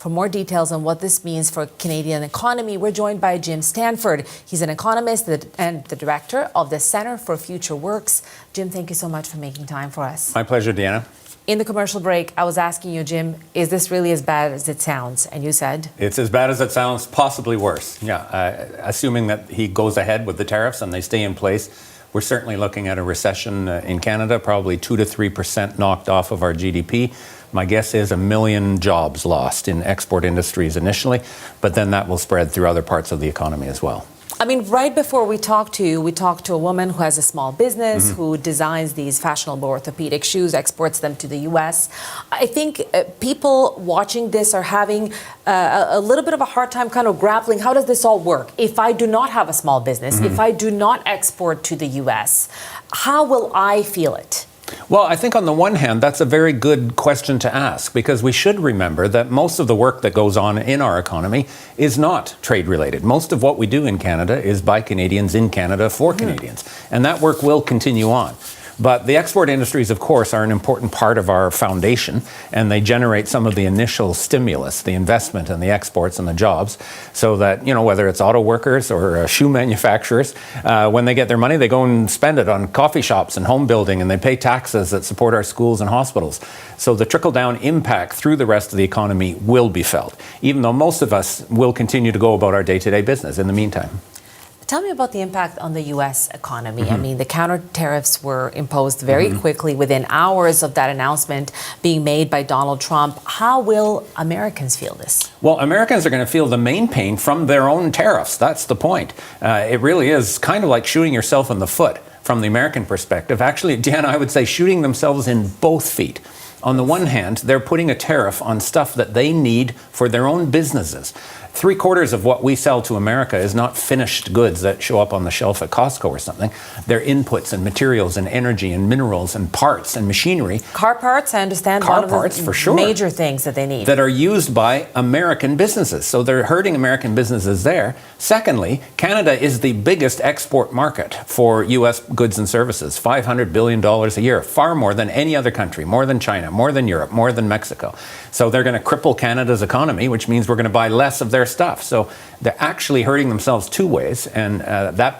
For more details on what this means for Canadian economy, we're joined by Jim Stanford. He's an economist and the director of the Centre for Future Works. Jim, thank you so much for making time for us. My pleasure, Deanna. In the commercial break, I was asking you, Jim, is this really as bad as it sounds? And you said? It's as bad as it sounds, possibly worse. Yeah, assuming that he goes ahead with the tariffs and they stay in place, we're certainly looking at a recession in Canada, probably 2 to 3% knocked off of our GDP. My guess is 1 million jobs lost in export industries initially, but then that will spread through other parts of the economy as well. I mean, right before we talked to you, we talked to a woman who has a small business, who designs these fashionable orthopedic shoes, exports them to the U.S. I think people watching this are having a little bit of a hard time kind of grappling. How does this all work? If I do not have a small business, if I do not export to the U.S., how will I feel it? Well, I think on the one hand, that's a very good question to ask, because we should remember that most of the work that goes on in our economy is not trade related. Most of what we do in Canada is by Canadians in Canada for Canadians, and that work will continue on. But the export industries, of course, are an important part of our foundation, and they generate some of the initial stimulus, the investment and the exports and the jobs, so that, you know, whether it's auto workers or shoe manufacturers, when they get their money, they go and spend it on coffee shops and home building, and they pay taxes that support our schools and hospitals. So the trickle-down impact through the rest of the economy will be felt, even though most of us will continue to go about our day-to-day business in the meantime. Tell me about the impact on the U.S. economy. I mean, the counter tariffs were imposed very quickly within hours of that announcement being made by Donald Trump. How will Americans feel this? Well, Americans are going to feel the main pain from their own tariffs. That's the point. It really is kind of like shooting yourself in the foot from the American perspective. Actually, Dan, I would say shooting themselves in both feet. On the one hand, they're putting a tariff on stuff that they need for their own businesses. 3/4 of what we sell to America is not finished goods that show up on the shelf at Costco or something. They're inputs and materials and energy and minerals and parts and machinery. Car parts, I understand. Car one of parts, the for sure. Major things that they need. That are used by American businesses. So they're hurting American businesses there. Secondly, Canada is the biggest export market for U.S. goods and services, $500 billion a year, far more than any other country, more than China, more than Europe, more than Mexico. So they're going to cripple Canada's economy, which means we're going to buy less of their stuff. So they're actually hurting themselves two ways, and that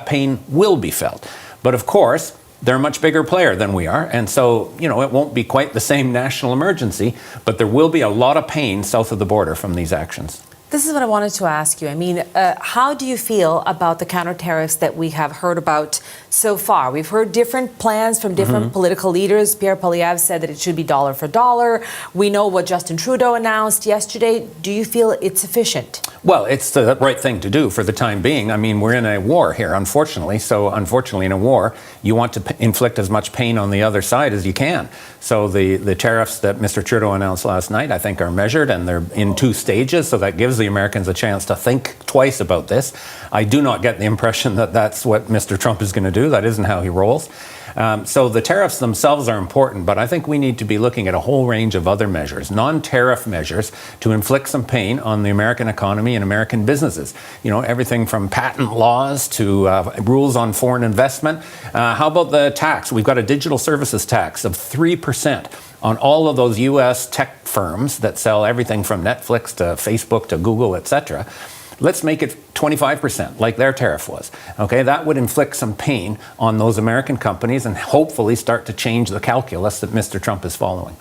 pain will be felt. But of course, they're a much bigger player than we are, and so, you know, it won't be quite the same national emergency, but there will be a lot of pain south of the border from these actions. This is what I wanted to ask you. I mean, how do you feel about the counter tariffs that we have heard about so far? We've heard different plans from different political leaders. Pierre Poilievre said that it should be dollar for dollar. We know what Justin Trudeau announced yesterday. Do you feel it's sufficient? Well, it's the right thing to do for the time being. I mean, we're in a war here, unfortunately. So unfortunately, in a war, you want to inflict as much pain on the other side as you can. So the tariffs that Mr. Trudeau announced last night, I think, are measured, and they're in 2 stages. So that gives the Americans a chance to think twice about this. I do not get the impression that that's what Mr. Trump is going to do. That isn't how he rolls. So the tariffs themselves are important, but I think we need to be looking at a whole range of other measures, non-tariff measures, to inflict some pain on the American economy and American businesses. You know, everything from patent laws to rules on foreign investment. How about the tax? We've got a digital services tax of 3% on all of those U.S. tech firms that sell everything from Netflix to Facebook to Google, etc. Let's make it 25%, like their tariff was. Okay, that would inflict some pain on those American companies and hopefully start to change the calculus that Mr. Trump is following.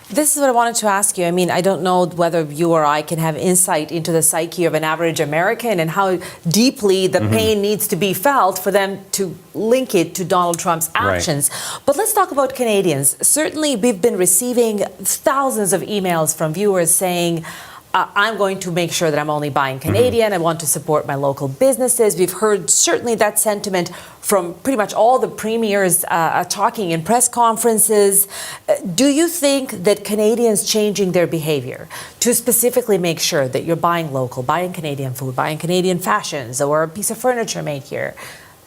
This is what I wanted to ask you. I mean, I don't know whether you or I can have insight into the psyche of an average American and how deeply the pain needs to be felt for them to link it to Donald Trump's actions. Right. But let's talk about Canadians. Certainly, we've been receiving thousands of emails from viewers saying, I'm going to make sure that I'm only buying Canadian. I want to support my local businesses. We've heard certainly that sentiment from pretty much all the premiers talking in press conferences. Do you think that Canadians changing their behavior to specifically make sure that you're buying local, buying Canadian food, buying Canadian fashions, or a piece of furniture made here,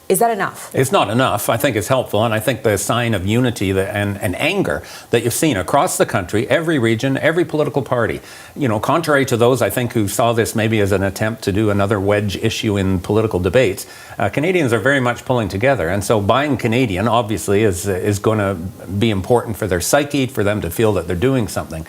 is that enough? It's not enough. I think it's helpful, and I think the sign of unity and anger that you've seen across the country, every region, every political party. You know, contrary to those, I think, who saw this maybe as an attempt to do another wedge issue in political debates, Canadians are very much pulling together. And so buying Canadian, obviously, is going to be important for their psyche, for them to feel that they're doing something.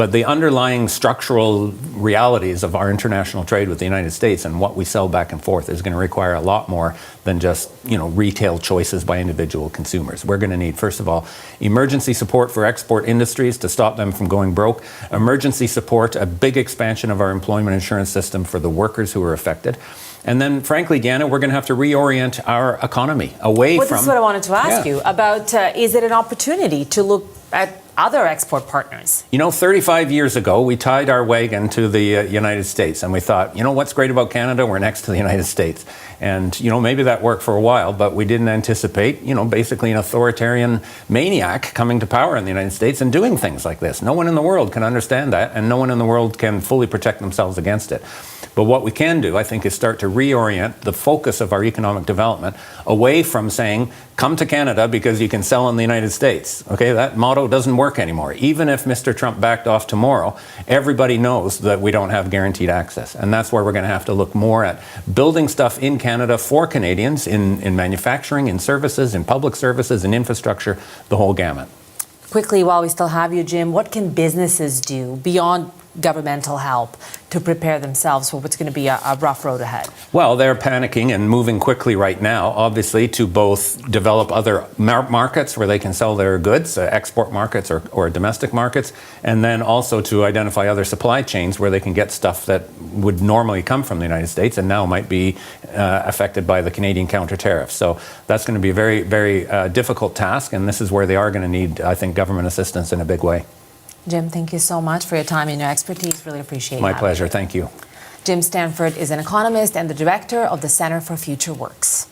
But the underlying structural realities of our international trade with the United States and what we sell back and forth is going to require a lot more than just, retail choices by individual consumers. We're going to need, first of all, emergency support for export industries to stop them from going broke, emergency support, a big expansion of our employment insurance system for the workers who are affected. And then, frankly, Gana, we're going to have to reorient our economy away from... This is what I wanted to ask you about. Is it an opportunity to look at other export partners? 35 years ago, we tied our wagon to the United States, and we thought, what's great about Canada? We're next to the United States. And, maybe that worked for a while, but we didn't anticipate, basically an authoritarian maniac coming to power in the United States and doing things like this. No one in the world can understand that, and no one in the world can fully protect themselves against it. But what we can do, I think, is start to reorient the focus of our economic development away from saying, come to Canada because you can sell in the United States. Okay, that motto doesn't work anymore. Even if Mr. Trump backed off tomorrow, everybody knows that we don't have guaranteed access. And that's where we're going to have to look more at building stuff in Canada for Canadians in manufacturing, in services, in public services, in infrastructure, the whole gamut. Quickly, while we still have you, Jim, what can businesses do beyond governmental help to prepare themselves for what's going to be a rough road ahead? Well, they're panicking and moving quickly right now, obviously, to both develop other markets where they can sell their goods, export markets or domestic markets, and then also to identify other supply chains where they can get stuff that would normally come from the United States and now might be affected by the Canadian counter tariffs. So that's going to be a very, very difficult task, and this is where they are going to need, I think, government assistance in a big way. Jim, thank you so much for your time and your expertise. Really appreciate it. My pleasure. Thank you. Jim Stanford is an economist and the director of the Center for Future Works.